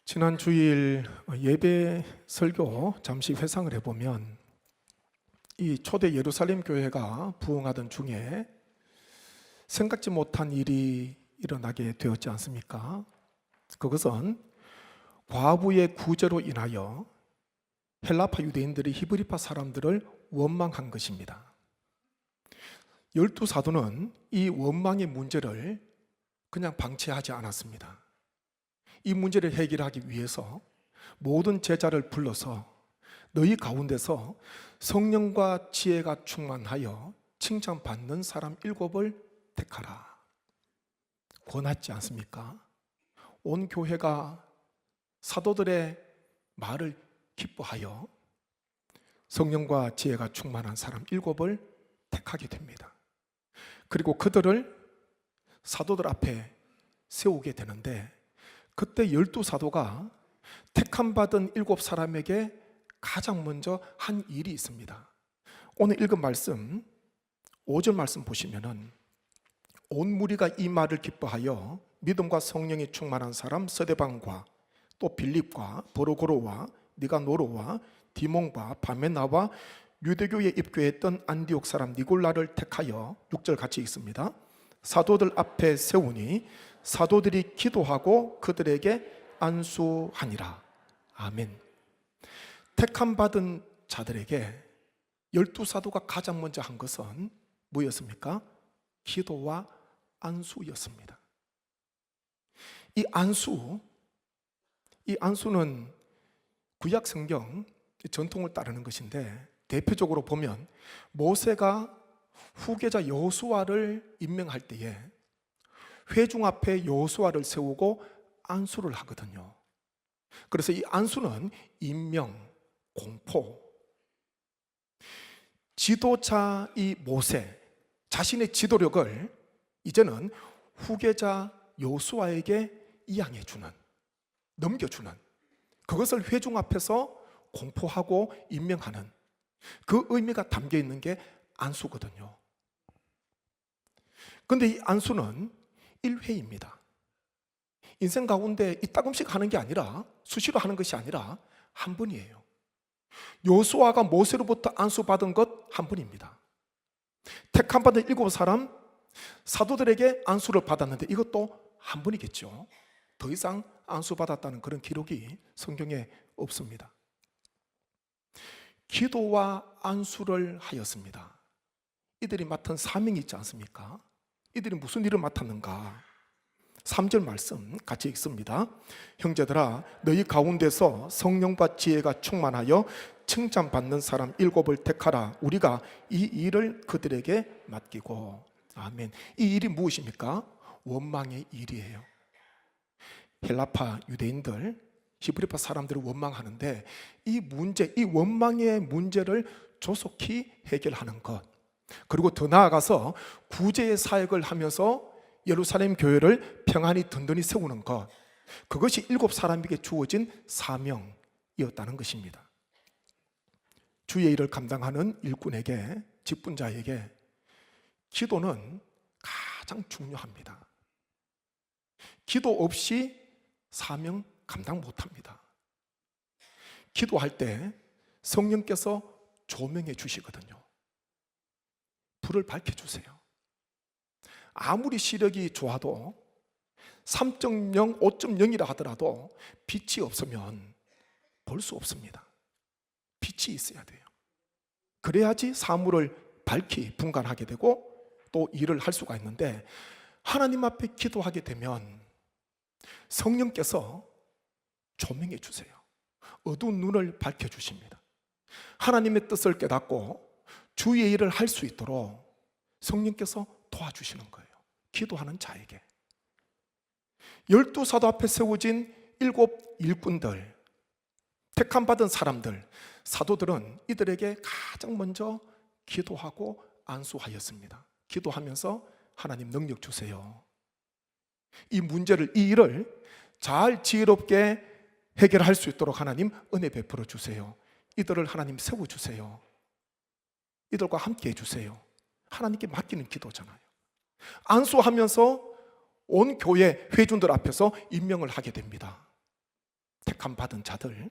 지난 주일 예배 설교 잠시 회상을 해보면 이 초대 예루살렘 교회가 부흥하던 중에 생각지 못한 일이 일어나게 되었지 않습니까? 그것은 과부의 구제로 인하여 헬라파 유대인들이 히브리파 사람들을 원망한 것입니다. 12사도는 이 원망의 문제를 그냥 방치하지 않았습니다. 이 문제를 해결하기 위해서 모든 제자를 불러서 너희 가운데서 성령과 지혜가 충만하여 칭찬받는 사람 7을 택하라 권하지 않습니까? 온 교회가 사도들의 말을 기뻐하여 성령과 지혜가 충만한 사람 7을 택하게 됩니다. 그리고 그들을 사도들 앞에 세우게 되는데, 그때 12사도가 택함받은 7사람에게 가장 먼저 한 일이 있습니다. 오늘 읽은 말씀 5절 말씀 보시면은 온 무리가 이 말을 기뻐하여 믿음과 성령이 충만한 사람 서대방과 또 빌립과 브로고로와 니가노로와 디몬과 바메나와 유대교에 입교했던 안디옥 사람 니골라를 택하여 6절 같이 읽습니다. 사도들 앞에 세우니 사도들이 기도하고 그들에게 안수하니라. 아멘. 택함 받은 자들에게 12사도가 가장 먼저 한 것은 뭐였습니까? 기도와 안수였습니다. 이 안수는 구약 성경 전통을 따르는 것인데, 대표적으로 보면 모세가 후계자 여호수아를 임명할 때에 회중 앞에 여호수아를 세우고 안수를 하거든요. 그래서 이 안수는 임명, 공포, 지도자 이 모세 자신의 지도력을 이제는 후계자 여호수아에게 이양해 주는, 넘겨주는, 그것을 회중 앞에서 공포하고 임명하는 그 의미가 담겨 있는 게 안수거든요. 그런데 이 안수는 1회입니다. 인생 가운데 이따금씩 하는 게 아니라, 수시로 하는 것이 아니라 한 번이에요. 여호수아가 모세로부터 안수받은 것 한 번입니다. 택함받은 7사람 사도들에게 안수를 받았는데 이것도 한 번이겠죠. 더 이상 안수받았다는 그런 기록이 성경에 없습니다. 기도와 안수를 하였습니다. 이들이 맡은 사명이 있지 않습니까? 이들이 무슨 일을 맡았는가? 3절 말씀 같이 읽습니다. 형제들아, 너희 가운데서 성령과 지혜가 충만하여 칭찬받는 사람 7을 택하라. 우리가 이 일을 그들에게 맡기고. 아멘. 이 일이 무엇입니까? 원망의 일이에요. 헬라파 유대인들, 히브리파 사람들을 원망하는데, 이 문제, 이 원망의 문제를 조속히 해결하는 것, 그리고 더 나아가서 구제의 사역을 하면서 예루살렘 교회를 평안히 든든히 세우는 것, 그것이 7사람에게 주어진 사명이었다는 것입니다. 주의 일을 감당하는 일꾼에게, 직분자에게 기도는 가장 중요합니다. 기도 없이 사명 감당 못합니다. 기도할 때 성령께서 조명해 주시거든요. 불을 밝혀주세요. 아무리 시력이 좋아도 3.0, 5.0이라 하더라도 빛이 없으면 볼 수 없습니다. 빛이 있어야 돼요. 그래야지 사물을 밝히 분간하게 되고 또 일을 할 수가 있는데, 하나님 앞에 기도하게 되면 성령께서 조명해 주세요. 어두운 눈을 밝혀주십니다. 하나님의 뜻을 깨닫고 주의 일을 할 수 있도록 성령께서 도와주시는 거예요. 기도하는 자에게. 12사도 앞에 세워진 7 일꾼들, 택함받은 사람들, 사도들은 이들에게 가장 먼저 기도하고 안수하였습니다. 기도하면서 하나님 능력 주세요. 이 문제를, 이 일을 잘 지혜롭게 해결할 수 있도록 하나님 은혜 베풀어 주세요. 이들을 하나님 세워주세요. 이들과 함께 해주세요. 하나님께 맡기는 기도잖아요. 안수하면서 온 교회 회중들 앞에서 임명을 하게 됩니다. 택함 받은 자들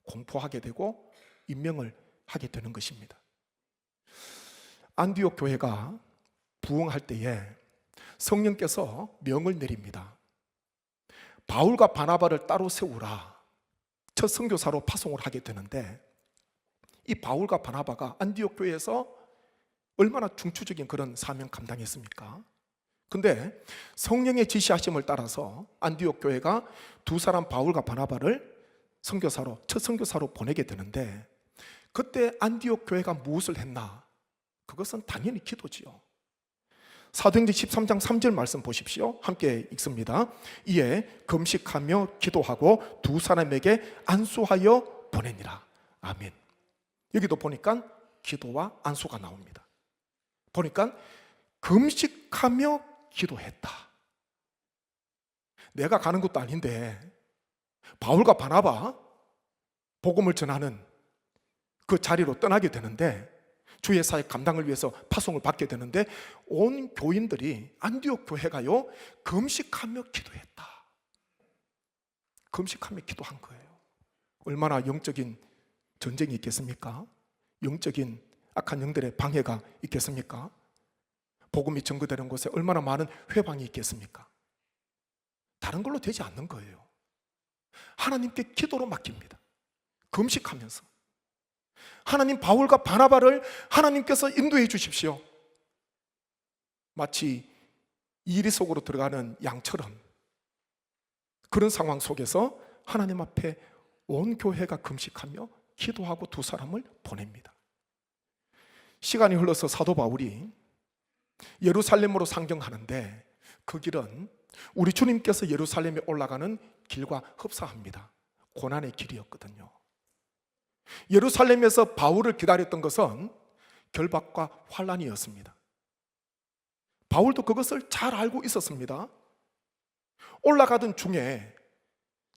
공포하게 되고 임명을 하게 되는 것입니다. 안디옥 교회가 부흥할 때에 성령께서 명을 내립니다. 바울과 바나바를 따로 세우라. 첫 선교사로 파송을 하게 되는데, 이 바울과 바나바가 안디옥 교회에서 얼마나 중추적인 그런 사명 감당했습니까? 근데 성령의 지시하심을 따라서 안디옥 교회가 두 사람 바울과 바나바를 첫 선교사로 보내게 되는데, 그때 안디옥 교회가 무엇을 했나? 그것은 당연히 기도지요. 사도행전 13장 3절 말씀 보십시오. 함께 읽습니다. 이에 금식하며 기도하고 두 사람에게 안수하여 보내니라. 아멘. 여기도 보니까 기도와 안수가 나옵니다. 보니까 금식하며 기도했다. 내가 가는 것도 아닌데 바울과 바나바 복음을 전하는 그 자리로 떠나게 되는데, 주의 사역 감당을 위해서 파송을 받게 되는데, 온 교인들이 안디옥 교회가요 금식하며 기도했다. 금식하며 기도한 거예요. 얼마나 영적인 전쟁이 있겠습니까? 영적인 악한 영들의 방해가 있겠습니까? 복음이 전거되는 곳에 얼마나 많은 회방이 있겠습니까? 다른 걸로 되지 않는 거예요. 하나님께 기도로 맡깁니다. 금식하면서 하나님, 바울과 바나바를 하나님께서 인도해 주십시오. 마치 이리 속으로 들어가는 양처럼 그런 상황 속에서 하나님 앞에 온 교회가 금식하며 기도하고 두 사람을 보냅니다. 시간이 흘러서 사도 바울이 예루살렘으로 상경하는데, 그 길은 우리 주님께서 예루살렘에 올라가는 길과 흡사합니다. 고난의 길이었거든요. 예루살렘에서 바울을 기다렸던 것은 결박과 환난이었습니다. 바울도 그것을 잘 알고 있었습니다. 올라가던 중에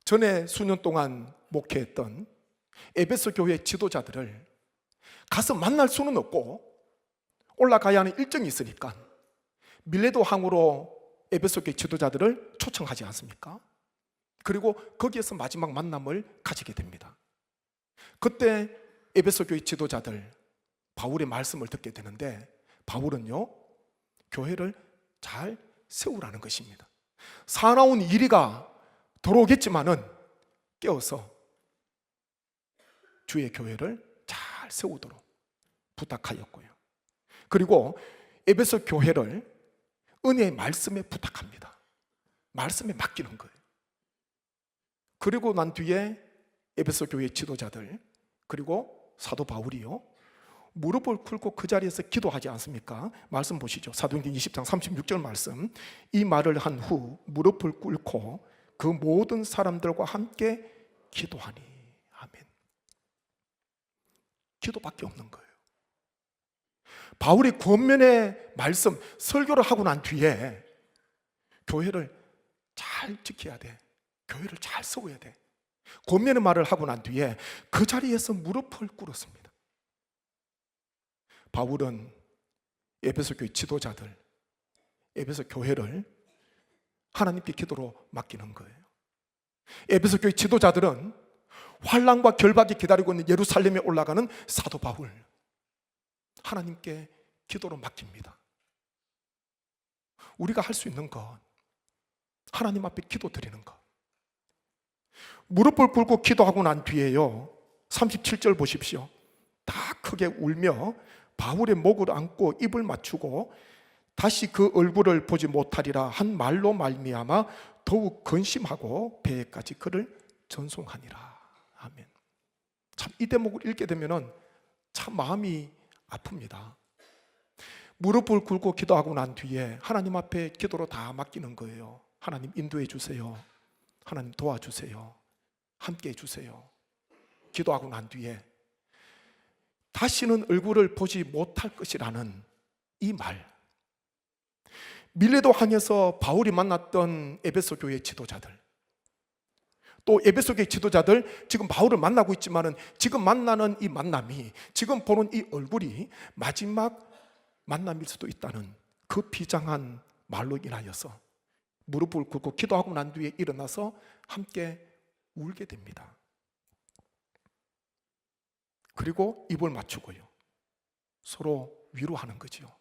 전에 수년 동안 목회했던 에베소 교회 지도자들을 가서 만날 수는 없고 올라가야 하는 일정이 있으니까 밀레도 항으로 에베소 교회 지도자들을 초청하지 않습니까? 그리고 거기에서 마지막 만남을 가지게 됩니다. 그때 에베소 교회 지도자들 바울의 말씀을 듣게 되는데, 바울은요 교회를 잘 세우라는 것입니다. 사나운 이리가 들어오겠지만은 깨어서 주의 교회를 잘 세우도록 부탁하였고요. 그리고 에베소 교회를 은혜의 말씀에 부탁합니다. 말씀에 맡기는 거예요. 그리고 난 뒤에 에베소 교회 지도자들 그리고 사도 바울이요 무릎을 꿇고 그 자리에서 기도하지 않습니까? 말씀 보시죠. 사도행전 20장 36절 말씀. 이 말을 한 후 무릎을 꿇고 그 모든 사람들과 함께 기도하니. 아멘. 기도밖에 없는 거예요. 바울이 권면의 말씀 설교를 하고 난 뒤에 교회를 잘 지켜야 돼. 교회를 잘 세워야 돼. 권면의 말을 하고 난 뒤에 그 자리에서 무릎을 꿇었습니다. 바울은 에베소 교회 지도자들, 에베소 교회를 하나님께 기도로 맡기는 거예요. 에베소 교회 지도자들은 환난과 결박이 기다리고 있는 예루살렘에 올라가는 사도 바울, 하나님께 기도로 맡깁니다. 우리가 할 수 있는 것, 하나님 앞에 기도 드리는 것. 무릎을 꿇고 기도하고 난 뒤에요 37절 보십시오. 다 크게 울며 바울의 목을 안고 입을 맞추고 다시 그 얼굴을 보지 못하리라 한 말로 말미암아 더욱 근심하고 배에까지 그를 전송하니라. 아멘. 참 이 대목을 읽게 되면 참 마음이 아픕니다. 무릎을 꿇고 기도하고 난 뒤에 하나님 앞에 기도로 다 맡기는 거예요. 하나님 인도해 주세요. 하나님 도와주세요. 함께 해주세요. 기도하고 난 뒤에 다시는 얼굴을 보지 못할 것이라는 이 말. 밀레도 항에서 바울이 만났던 에베소 교회 지도자들, 또 에베소 교회 지도자들 지금 바울을 만나고 있지만은 지금 만나는 이 만남이, 지금 보는 이 얼굴이 마지막 만남일 수도 있다는 그 비장한 말로 인하여서 무릎을 꿇고 기도하고 난 뒤에 일어나서 함께 울게 됩니다. 그리고 입을 맞추고요. 서로 위로하는 거죠.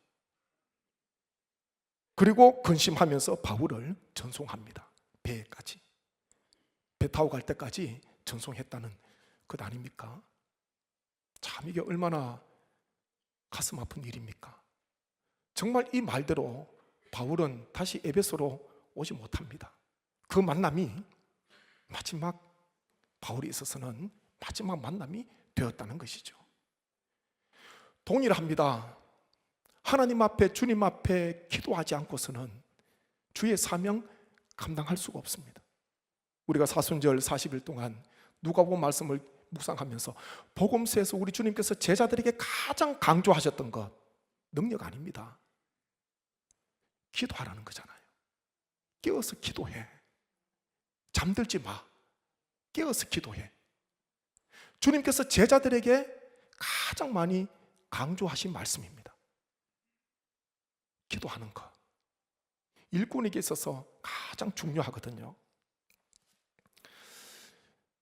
그리고 근심하면서 바울을 전송합니다. 배에까지. 배 타고 갈 때까지 전송했다는 것 아닙니까? 참 이게 얼마나 가슴 아픈 일입니까? 정말 이 말대로 바울은 다시 에베소로 오지 못합니다. 그 만남이 마지막, 바울에 있어서는 마지막 만남이 되었다는 것이죠. 동일합니다. 하나님 앞에, 주님 앞에 기도하지 않고서는 주의 사명 감당할 수가 없습니다. 우리가 사순절 40일 동안 누가복음 말씀을 묵상하면서 복음서에서 우리 주님께서 제자들에게 가장 강조하셨던 것, 능력 아닙니다. 기도하라는 거잖아요. 깨어서 기도해. 잠들지 마. 깨어서 기도해. 주님께서 제자들에게 가장 많이 강조하신 말씀입니다. 기도하는 것. 일꾼에게 있어서 가장 중요하거든요.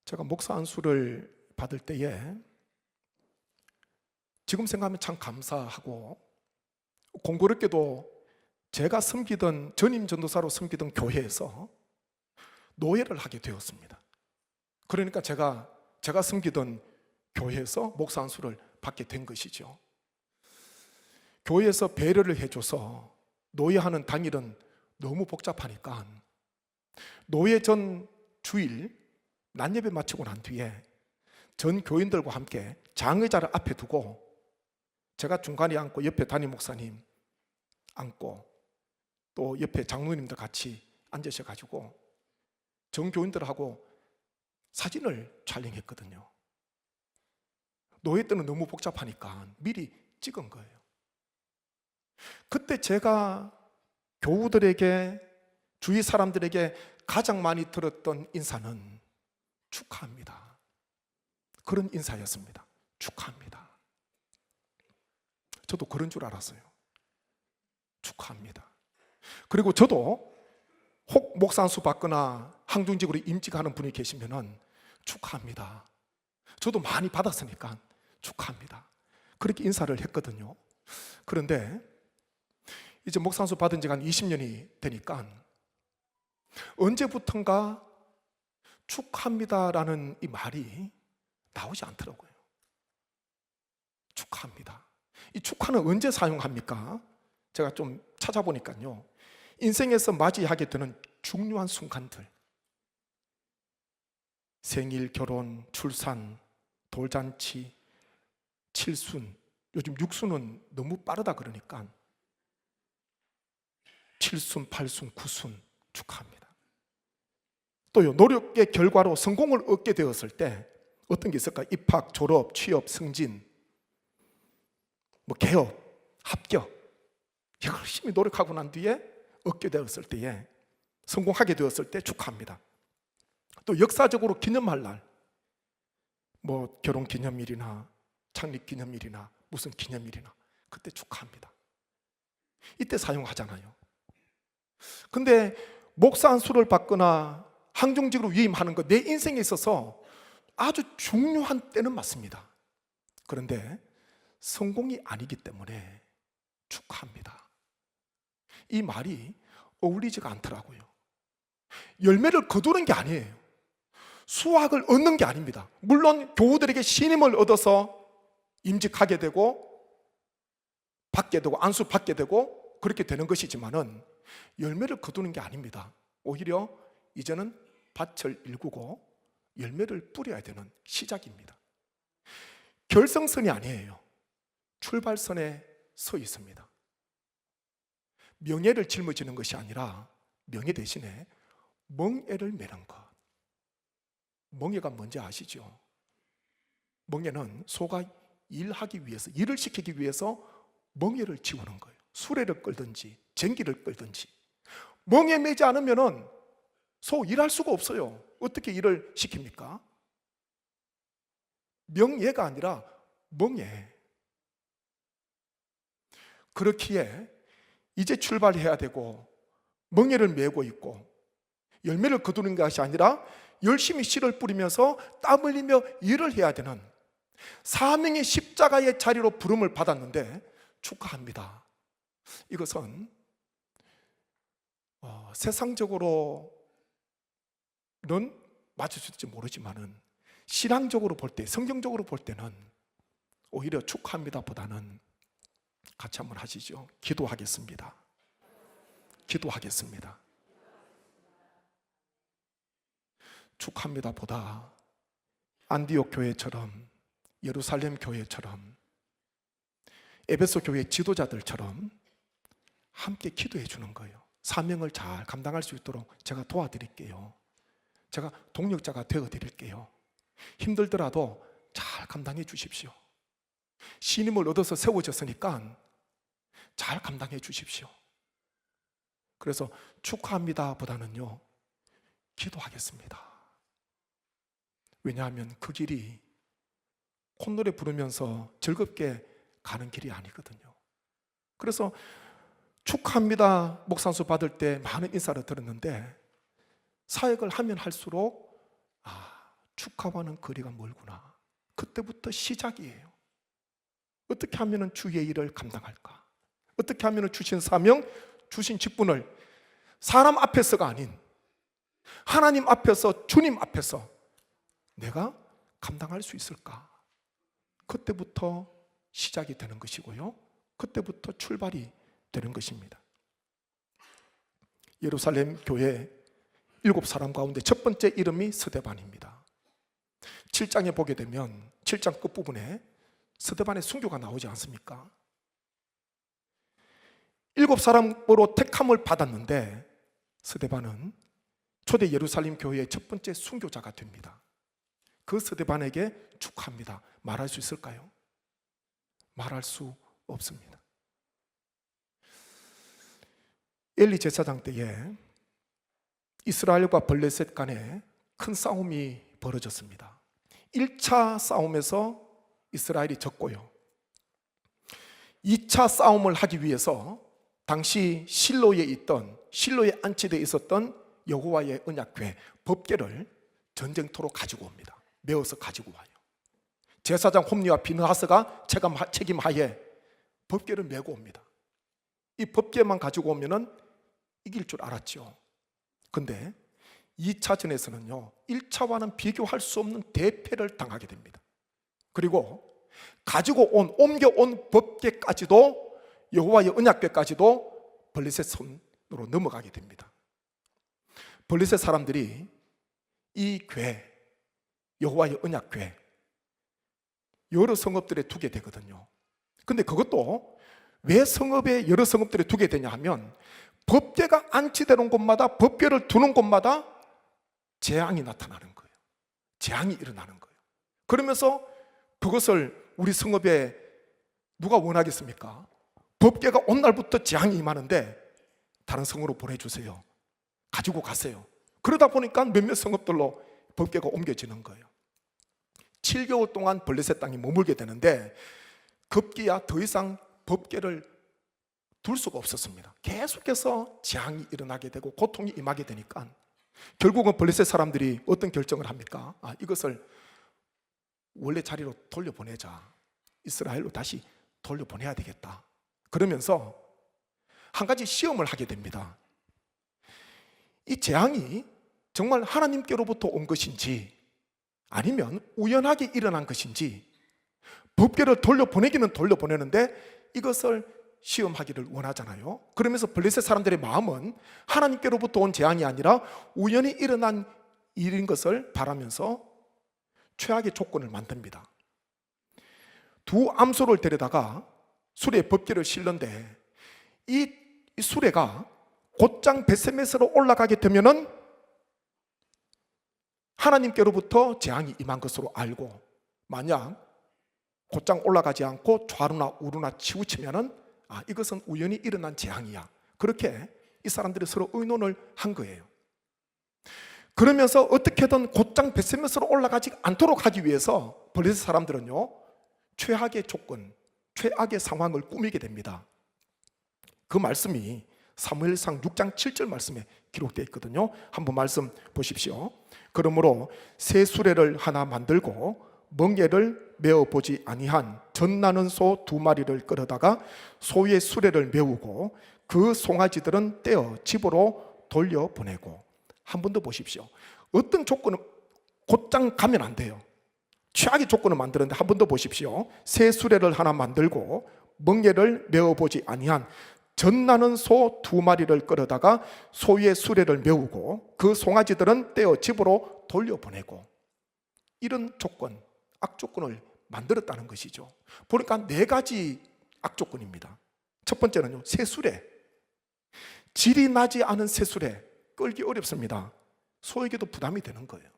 제가 목사 안수를 받을 때에 지금 생각하면 참 감사하고, 공교롭게도 제가 섬기던, 전임 전도사로 섬기던 교회에서 노예를 하게 되었습니다. 그러니까 제가 섬기던 교회에서 목사 안수를 받게 된 것이죠. 교회에서 배려를 해줘서 노예하는 당일은 너무 복잡하니까 노예 전 주일 낮예배 마치고 난 뒤에 전 교인들과 함께 장의자를 앞에 두고 제가 중간에 앉고 옆에 담임 목사님 앉고 또 옆에 장로님들 같이 앉으셔가지고 전 교인들하고 사진을 촬영했거든요. 노예 때는 너무 복잡하니까 미리 찍은 거예요. 그때 제가 교우들에게, 주위 사람들에게 가장 많이 들었던 인사는 축하합니다. 그런 인사였습니다. 축하합니다. 저도 그런 줄 알았어요. 축하합니다. 그리고 저도 혹 목사 안수 받거나 항중직으로 임직하는 분이 계시면은 축하합니다. 저도 많이 받았으니까 축하합니다. 그렇게 인사를 했거든요. 그런데 이제 목사 안수 받은 지가 한 20년이 되니까 언제부턴가 축하합니다라는 이 말이 나오지 않더라고요. 축하합니다. 이 축하는 언제 사용합니까? 제가 좀 찾아보니까요, 인생에서 맞이하게 되는 중요한 순간들, 생일, 결혼, 출산, 돌잔치, 칠순, 요즘 육순은 너무 빠르다 그러니까 7순, 8순, 9순 축하합니다. 또요, 노력의 결과로 성공을 얻게 되었을 때 어떤 게 있을까? 입학, 졸업, 취업, 승진, 개업, 합격, 열심히 노력하고 난 뒤에 얻게 되었을 때에, 성공하게 되었을 때 축하합니다. 또 역사적으로 기념할 날, 결혼 기념일이나 창립 기념일이나 무슨 기념일이나 그때 축하합니다. 이때 사용하잖아요. 근데 목사 안수를 받거나 항중직으로 위임하는 것, 내 인생에 있어서 아주 중요한 때는 맞습니다. 그런데 성공이 아니기 때문에 축하합니다, 이 말이 어울리지가 않더라고요. 열매를 거두는 게 아니에요. 수확을 얻는 게 아닙니다. 물론 교우들에게 신임을 얻어서 임직하게 되고 받게 되고 안수 받게 되고 그렇게 되는 것이지만은 열매를 거두는 게 아닙니다. 오히려 이제는 밭을 일구고 열매를 뿌려야 되는 시작입니다. 결승선이 아니에요. 출발선에 서 있습니다. 명예를 짊어지는 것이 아니라 명예 대신에 멍에를 매는 것. 멍에가 뭔지 아시죠? 멍에는 소가 일하기 위해서, 일을 시키기 위해서 멍에를 지우는 거예요. 수레를 끌든지 쟁기를 끌든지. 멍에 매지 않으면 소 일할 수가 없어요. 어떻게 일을 시킵니까? 명예가 아니라 멍에. 그렇기에 이제 출발해야 되고 멍에를 메고 있고 열매를 거두는 것이 아니라 열심히 씨를 뿌리면서 땀 흘리며 일을 해야 되는 사명의 십자가의 자리로 부름을 받았는데 축하합니다. 이것은 세상적으로는 맞을 수 있을지 모르지만은 신앙적으로 볼 때, 성경적으로 볼 때는 오히려 축하합니다 보다는 같이 한번 하시죠. 기도하겠습니다. 기도하겠습니다. 축하합니다 보다 안디옥 교회처럼, 예루살렘 교회처럼, 에베소 교회 지도자들처럼 함께 기도해 주는 거예요. 사명을 잘 감당할 수 있도록 제가 도와드릴게요. 제가 동력자가 되어 드릴게요. 힘들더라도 잘 감당해 주십시오. 신임을 얻어서 세워졌으니까 잘 감당해 주십시오. 그래서 축하합니다 보다는요, 기도하겠습니다. 왜냐하면 그 길이 콧노래 부르면서 즐겁게 가는 길이 아니거든요. 그래서 축하합니다 목상수 받을 때 많은 인사를 들었는데 사역을 하면 할수록 축하와는 거리가 멀구나. 그때부터 시작이에요. 어떻게 하면 주의 일을 감당할까? 어떻게 하면 주신 사명, 주신 직분을 사람 앞에서가 아닌 하나님 앞에서, 주님 앞에서 내가 감당할 수 있을까? 그때부터 시작이 되는 것이고요, 그때부터 출발이 되는 것입니다. 예루살렘 교회 7사람 가운데 첫 번째 이름이 스데반입니다. 7장에 보게 되면 7장 끝부분에 스데반의 순교가 나오지 않습니까? 7사람으로 택함을 받았는데 스데반은 초대 예루살렘 교회의 첫 번째 순교자가 됩니다. 그 스데반에게 축하합니다 말할 수 있을까요? 말할 수 없습니다. 엘리 제사장 때에 이스라엘과 블레셋 간에 큰 싸움이 벌어졌습니다. 1차 싸움에서 이스라엘이 졌고요, 2차 싸움을 하기 위해서 당시 실로에 안치되어 있었던 여호와의 언약궤 법궤를 전쟁터로 가지고 옵니다. 메어서 가지고 와요. 제사장 홈리와 비느하스가 책임하에 법궤를 메고 옵니다. 이 법궤만 가지고 오면은 이길 줄 알았죠. 근데 2차전에서는요 1차와는 비교할 수 없는 대패를 당하게 됩니다. 그리고 옮겨온 법궤까지도, 여호와의 언약궤까지도 블레셋 손으로 넘어가게 됩니다. 블레셋 사람들이 이 궤, 여호와의 언약궤 여러 성읍들에 두게 되거든요. 근데 그것도 왜 성읍에 여러 성읍들에 두게 되냐 하면 법궤가 안치되는 곳마다, 법궤를 두는 곳마다 재앙이 나타나는 거예요. 재앙이 일어나는 거예요. 그러면서 그것을 우리 성읍에 누가 원하겠습니까? 법궤가 온 날부터 재앙이 임하는데 다른 성으로 보내주세요, 가지고 가세요. 그러다 보니까 몇몇 성읍들로 법궤가 옮겨지는 거예요. 7개월 동안 블레셋 땅에 머물게 되는데 급기야 더 이상 법궤를 둘 수가 없었습니다. 계속해서 재앙이 일어나게 되고 고통이 임하게 되니까 결국은 블레셋 사람들이 어떤 결정을 합니까? 이것을 원래 자리로 돌려보내자, 이스라엘로 다시 돌려보내야 되겠다. 그러면서 한 가지 시험을 하게 됩니다. 이 재앙이 정말 하나님께로부터 온 것인지 아니면 우연하게 일어난 것인지, 법궤를 돌려보내기는 돌려보내는데 이것을 시험하기를 원하잖아요. 그러면서 블레셋 사람들의 마음은 하나님께로부터 온 재앙이 아니라 우연히 일어난 일인 것을 바라면서 최악의 조건을 만듭니다. 두 암소를 데려다가 수레에 법궤를 실는데 이 수레가 곧장 벳세메스로 올라가게 되면은 하나님께로부터 재앙이 임한 것으로 알고, 만약 곧장 올라가지 않고 좌루나 우루나 치우치면은 이것은 우연히 일어난 재앙이야. 그렇게 이 사람들이 서로 의논을 한 거예요. 그러면서 어떻게든 곧장 벳세메스로 올라가지 않도록 하기 위해서 블레셋 사람들은요 최악의 조건, 최악의 상황을 꾸미게 됩니다. 그 말씀이 사무엘상 6장 7절 말씀에 기록되어 있거든요. 한번 말씀 보십시오. 그러므로 새 수레를 하나 만들고 멍에를 메어 보지 아니한 젖나는 소 2마리를 끌어다가 소의 수레를 메우고 그 송아지들은 떼어 집으로 돌려보내고. 한 번 더 보십시오. 어떤 조건은 곧장 가면 안 돼요. 최악의 조건을 만드는데 한 번 더 보십시오. 새 수레를 하나 만들고 멍에를 메어보지 아니한 젖나는 소 2마리를 끌어다가 소의 수레를 메우고 그 송아지들은 떼어 집으로 돌려보내고. 이런 조건, 악조건을 만들었다는 것이죠. 보니까 4가지 악조건입니다. 첫 번째는요, 새 수레. 질이 나지 않은 새 수레 끌기 어렵습니다. 소에게도 부담이 되는 거예요.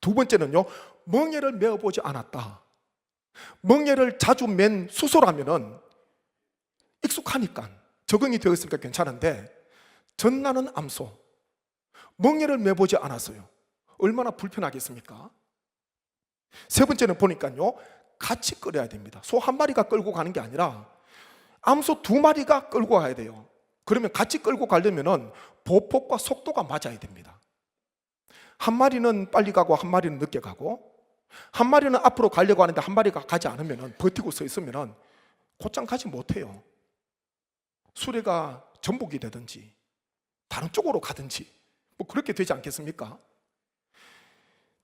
두 번째는요, 멍에를 메어보지 않았다. 멍에를 자주 맨 수소라면은 익숙하니까 적응이 되어 있으니까 괜찮은데, 젖나는 암소, 멍에를 메보지 않았어요. 얼마나 불편하겠습니까? 세 번째는 보니까요, 같이 끌어야 됩니다. 소 1마리가 끌고 가는 게 아니라 암소 2마리가 끌고 가야 돼요. 그러면 같이 끌고 가려면은 보폭과 속도가 맞아야 됩니다. 1마리는 빨리 가고 1마리는 늦게 가고, 1마리는 앞으로 가려고 하는데 1마리가 가지 않으면, 버티고 서 있으면 곧장 가지 못해요. 수레가 전복이 되든지 다른 쪽으로 가든지 뭐 그렇게 되지 않겠습니까?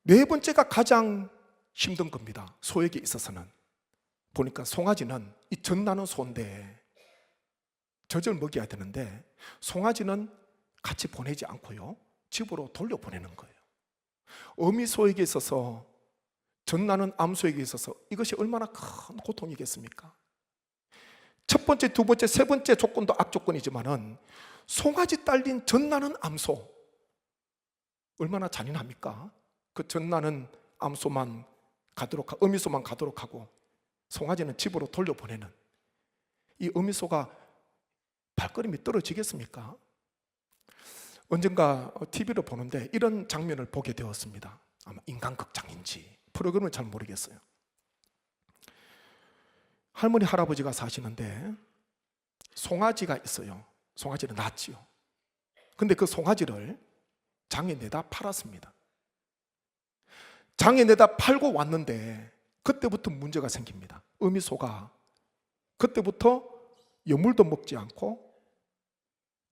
4번째가 가장 힘든 겁니다. 소에게 있어서는. 보니까 송아지는 이 젖나는 소인데 젖을 먹여야 되는데, 송아지는 같이 보내지 않고요, 집으로 돌려보내는 거예요. 어미소에게 있어서, 젖나는 암소에게 있어서 이것이 얼마나 큰 고통이겠습니까? 첫 번째, 두 번째, 세 번째 조건도 악조건이지만은 송아지 딸린 젖나는 암소, 얼마나 잔인합니까? 그 젖나는 암소만 가도록, 어미소만 가도록 하고 송아지는 집으로 돌려보내는, 이 어미소가 발걸음이 떨어지겠습니까? 언젠가 TV를 보는데 이런 장면을 보게 되었습니다. 아마 인간극장인지 프로그램은 잘 모르겠어요. 할머니 할아버지가 사시는데 송아지가 있어요. 송아지를 낳았지요. 근데 그 송아지를 장에 내다 팔았습니다. 장에 내다 팔고 왔는데 그때부터 문제가 생깁니다. 어미소가 그때부터 여물도 먹지 않고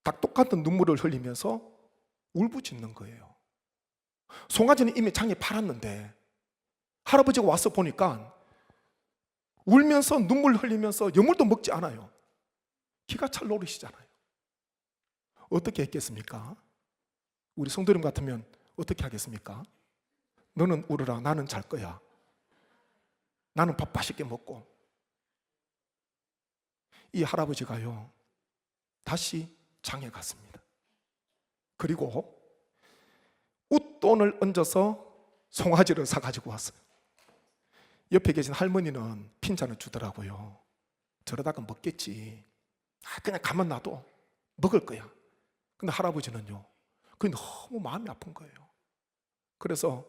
닭 같은 눈물을 흘리면서 울부짖는 거예요. 송아지는 이미 장에 팔았는데 할아버지가 와서 보니까 울면서 눈물 흘리면서 여물도 먹지 않아요. 기가 찰 노릇이잖아요. 어떻게 했겠습니까? 우리 성도님 같으면 어떻게 하겠습니까? 너는 울어라, 나는 잘 거야. 나는 밥 맛있게 먹고. 이 할아버지가요, 다시 장에 갔습니다. 그리고 웃돈을 얹어서 송아지를 사가지고 왔어요. 옆에 계신 할머니는 핀잔을 주더라고요. 저러다가 먹겠지. 그냥 가만 놔둬. 먹을 거야. 근데 할아버지는요, 그게 너무 마음이 아픈 거예요. 그래서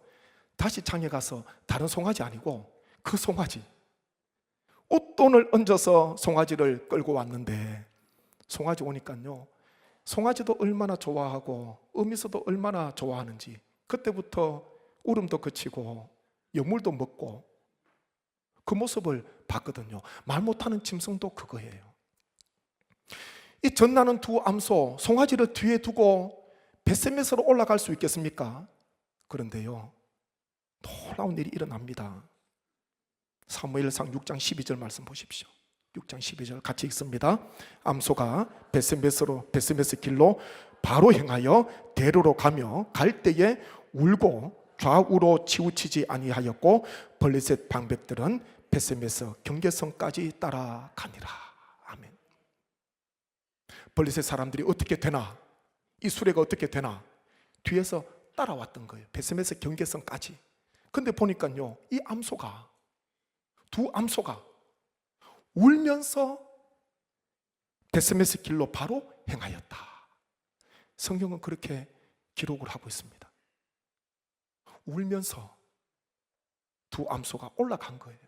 다시 장에 가서 다른 송아지 아니고 그 송아지, 웃돈을 얹어서 송아지를 끌고 왔는데, 송아지 오니까요, 송아지도 얼마나 좋아하고 어미소도 얼마나 좋아하는지 그때부터 울음도 그치고 여물도 먹고 그 모습을 봤거든요. 말 못하는 짐승도 그거예요. 이 젖나는 2 암소, 송아지를 뒤에 두고 벳세메스로 올라갈 수 있겠습니까? 그런데요, 놀라운 일이 일어납니다. 사무엘상 6장 12절 말씀 보십시오. 6장 12절 같이 읽습니다. 암소가 벳세메스 길로 바로 행하여 대로로 가며 갈 때에 울고 좌우로 치우치지 아니하였고 블레셋 방백들은 벳세메스 경계선까지 따라가니라. 아멘. 블레셋 사람들이 어떻게 되나, 이 수레가 어떻게 되나 뒤에서 따라왔던 거예요. 벳세메스 경계선까지. 근데 보니까요, 이 암소가, 2 암소가 울면서 벳세메스 길로 바로 행하였다. 성경은 그렇게 기록을 하고 있습니다. 울면서 2 암소가 올라간 거예요.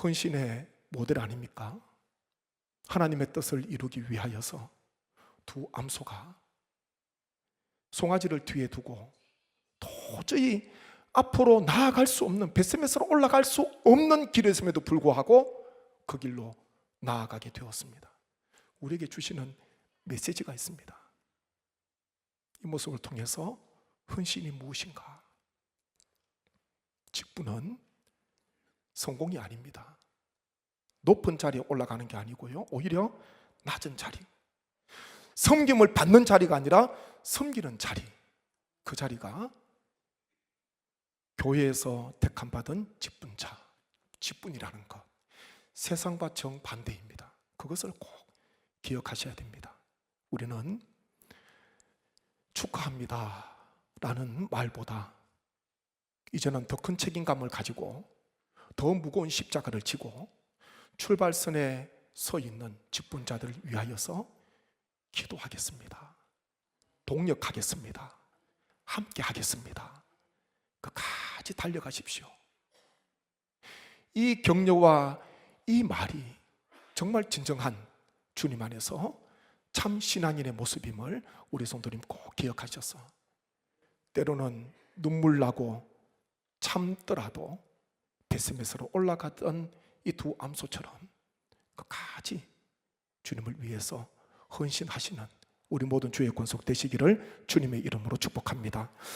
헌신의 모델 아닙니까? 하나님의 뜻을 이루기 위하여서 두 암소가 송아지를 뒤에 두고 도저히 앞으로 나아갈 수 없는, 벳세메스로 올라갈 수 없는 길이었음에도 불구하고 그 길로 나아가게 되었습니다. 우리에게 주시는 메시지가 있습니다. 이 모습을 통해서 헌신이 무엇인가? 직분은 성공이 아닙니다. 높은 자리에 올라가는 게 아니고요, 오히려 낮은 자리, 섬김을 받는 자리가 아니라 섬기는 자리, 그 자리가 교회에서 택함받은 직분자, 직분이라는 것, 세상과 정반대입니다. 그것을 꼭 기억하셔야 됩니다. 우리는 축하합니다 라는 말보다 이제는 더 큰 책임감을 가지고 더 무거운 십자가를 지고 출발선에 서 있는 직분자들을 위하여서 기도하겠습니다. 동력하겠습니다. 함께 하겠습니다. 끝까지 달려가십시오. 이 격려와 이 말이 정말 진정한 주님 안에서 참 신앙인의 모습임을 우리 성도님 꼭 기억하셔서 때로는 눈물 나고 참더라도 벳세메스로 올라갔던 이 두 암소처럼 끝까지 주님을 위해서 헌신하시는 우리 모든 주의 권속 되시기를 주님의 이름으로 축복합니다.